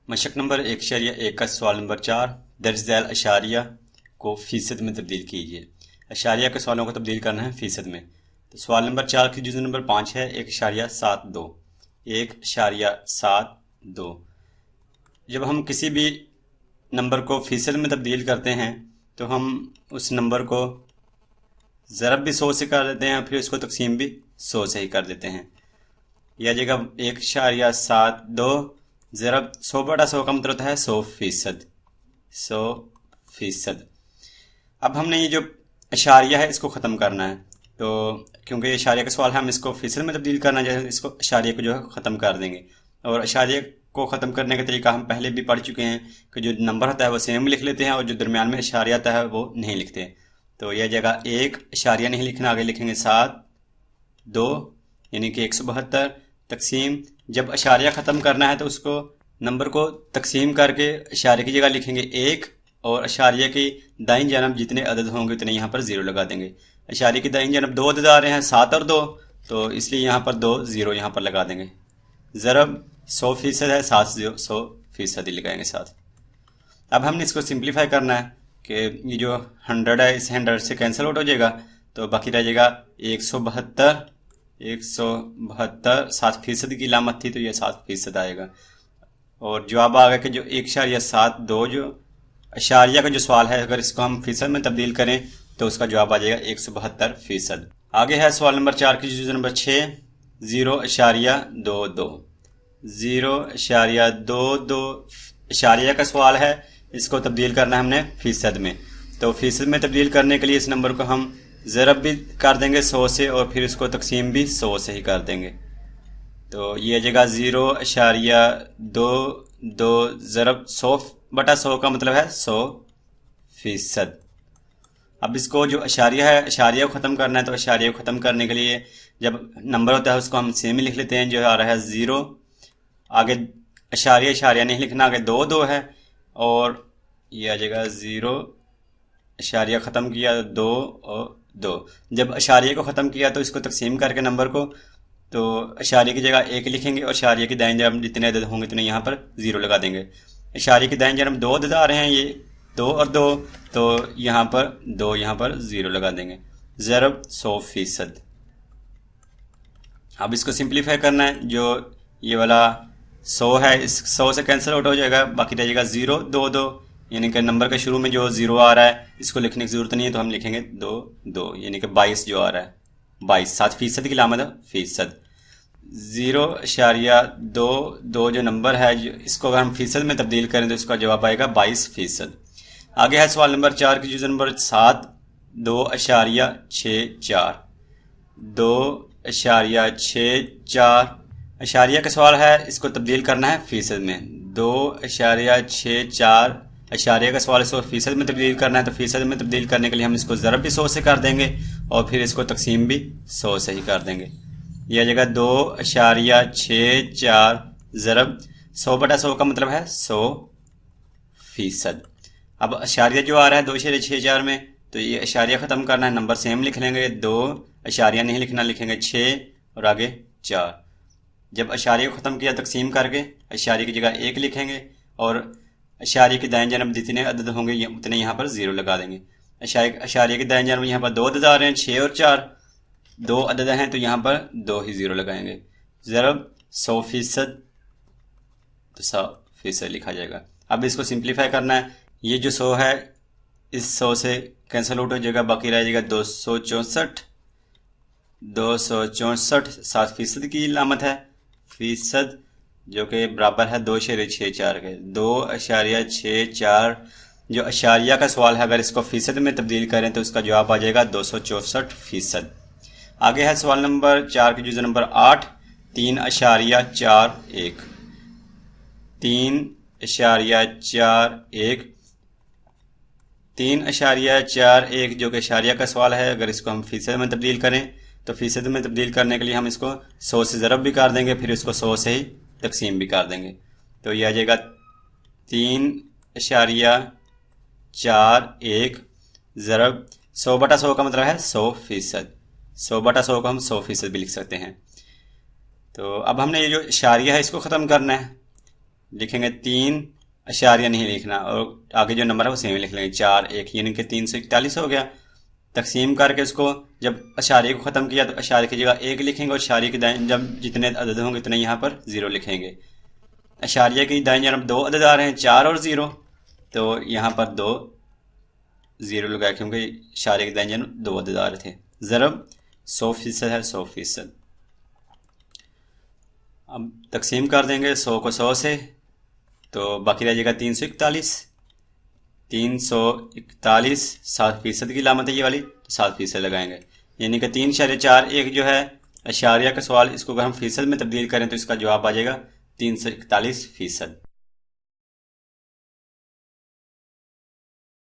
मशक number 1.1 का सवाल number 4 दर्ज झैल अशारिया को फीसद में तब्दील कीजिए। अशारिया के सवालों को तब्दील करना है फीसद में। तो सवाल नंबर 4 की जुज़ नंबर 5 है 1.72। 1.72 जब हम किसी भी नंबर को फीसद में तब्दील करते हैं तो हम उस नंबर को ज़रब भी 100 से कर देते हैं, फिर उसको तकसीम भी 100 से ही कर देते हैं। यह जगह 1.72 ज़रब 100/100 का मतलब होता है 100%। 100%। अब हमने ये जो अशारिया है इसको ख़त्म करना है, तो क्योंकि ये अशारिया का सवाल है हम इसको फीसद में तब्दील करना चाहिए, इसको अशारिया को जो है ख़त्म कर देंगे। और अशारिया को ख़त्म करने का तरीका हम पहले भी पढ़ चुके हैं कि जो नंबर होता है वो सेम लिख लेते हैं और जो दरमियान में अशारिया आता है वो नहीं लिखते। तो यह जगह 1 अशारिया नहीं लिखना, आगे लिखेंगे 7/2 यानी कि 172 तकसीम। जब अशारिया ख़त्म करना है तो उसको नंबर को तकसीम करके अशारिया की जगह लिखेंगे 1 और अशारिया की दाईं जानब जितने अदद होंगे उतने यहाँ पर 0 लगा देंगे। अशारिया की दाईं जानब 2 अदद आ रहे हैं 7 और 2, तो इसलिए यहाँ पर 2 0 यहाँ पर लगा देंगे। ज़रब 100% है, 100% ही लगाएंगे साथ। अब हमने इसको सिंप्लीफाई करना है कि ये जो 100 है इस 100 से कैंसिल आउट हो जाएगा, तो बाकी रह जाएगा 172। 7% की लामत थी तो ये 7% आएगा। और जवाब आ गया कि जो 1.72 जो अशारिया का जो सवाल है अगर इसको हम फीसद में तब्दील करें तो उसका जवाब आ जाएगा 172%। आगे है सवाल नंबर 4 की जुज़ नंबर 6 0.22। 0.22 अशारिया का सवाल है, इसको तब्दील करना है हमने फीसद में। तो फीसद में तब्दील करने के लिए इस नंबर को हम ज़रब भी कर देंगे 100 से और फिर इसको तकसीम भी 100 से ही कर देंगे। तो ये जगह 0.22 ज़रब 100/100 का मतलब है 100%। अब इसको जो अशारिया है अशारिया को ख़त्म करना है, तो अशारिया को ख़त्म करने के लिए जब नंबर होता है उसको हम सेम ही लिख लेते हैं। जो आ रहा है 0, आगे अशारिया नहीं लिखना, आगे 2 है और यह आ जाएगा 0 अशारिया ख़त्म किया 2 और 2। जब अशारिया को ख़त्म किया तो इसको तकसीम करके नंबर को, तो अशारिया की जगह 1 लिखेंगे और अशारिया की दाईं जानब जितने अदद होंगे उतने यहाँ पर 0 लगा देंगे। अशारिया की दाईं जानब 2 अदद आ रहे हैं, ये 2 और 2, तो यहाँ पर 2 यहाँ पर 0 लगा देंगे। ज़रब 100%। अब इसको सिंप्लीफाई करना है, जो ये वाला 100 है इस 100 से कैंसिल आउट हो जाएगा, बाकी रह जाएगा 0 2 2 यानी कि नंबर के शुरू में जो 0 आ रहा है इसको लिखने की ज़रूरत नहीं है, तो हम लिखेंगे 2 2 यानी कि 22 जो आ रहा है 22। 7% की लामत है फीसद। 0.22 जो नंबर है इसको अगर हम फीसद में तब्दील करें तो इसका जवाब आएगा 22%। आगे है सवाल नंबर 4 की जुज़ नंबर 7 2.64। 2.64 अशारिया का सवाल है, इसको तब्दील करना है फीसद में। 2.64 अशारिया का सवाल इसको फीसद में तब्दील करना है, तो फीसद में तब्दील करने के लिए हम इसको ज़रब भी 100 से कर देंगे और फिर इसको तकसीम भी 100 से ही कर देंगे। यह जगह 2.64 ज़रब 100/100 का मतलब है 100%। अब अशारिया जो आ रहा है 2.64 में, तो ये अशारिया ख़त्म करना है, नंबर सेम लिख लेंगे। 2 अशारिया नहीं लिखना, लिखेंगे 6 और आगे 4। जब अशारिया को ख़त्म किया तकसीम करके अशारिया की जगह 1 लिखेंगे और अशारिया की दाईं जानब जितने अदद होंगे उतने यहाँ पर 0 लगा देंगे। अशारिया की दाईं जानब यहाँ पर 2 अदद आ रहे हैं 6 और 4, 2 अदद हैं तो यहाँ पर 2 ही 0 लगाएंगे। ज़रब 100%, तो 100% लिखा जाएगा। अब इसको सिंप्लीफाई करना है, ये जो 100 है इस 100 से कैंसिल आउट हो जाएगा, बाकी रह जाएगा 264। 7% की लामत है फीसद, जो कि बराबर है 2.64 के। 2.64 जो अशारिया का सवाल है अगर इसको फीसद में तब्दील करें तो उसका जवाब आ जाएगा 264%। आगे है सवाल नंबर 4 की जुज़ नंबर 8 3.41। 3.41 3.41 जो कि अशारिया का सवाल है, अगर इसको हम फीसद में तब्दील करें तो फीसद में तब्दील करने के लिए हम इसको 100 से ज़रब भी कर देंगे, फिर इसको 100 से ही तकसीम भी कर देंगे। तो यह आ जाएगा 3.41 ज़रब 100/100 का मतलब है 100%। 100/100 को हम 100% भी लिख सकते हैं। तो अब हमने ये जो इशारिया है इसको ख़त्म करना है। لکھیں گے 3 اشاریہ نہیں لکھنا، اور آگے جو نمبر ہے وہ سیم لکھ لیں گے 4 1، یعنی کہ 341 ہو گیا۔ تقسیم کر کے اس کو جب اشاریہ کو ختم کیا تو اشاریہ کی جگہ 1 لکھیں گے، اور اشاریہ کی دائیں جب جتنے عدد ہوں گے اتنے یہاں پر 0 لکھیں گے۔ اشاریہ کی دائیں جانب 2 عدد آ رہے ہیں 4 اور 0، تو یہاں پر 2 0 لگایا کیونکہ اشاریہ کی دائیں جانب 2 عدد آ رہے تھے۔ ضرب 100% ہے 100%۔ اب تقسیم کر دیں گے 100 کو 100 سے، تو باقی رہ جائے گا 341۔ 341 7% کی علامت ہے یہ والی، 7% لگائیں گے، یعنی کہ 3.41 جو ہے اشاریہ کا سوال، اس کو اگر ہم فیصد میں تبدیل کریں تو اس کا جواب آ جائے گا 341%۔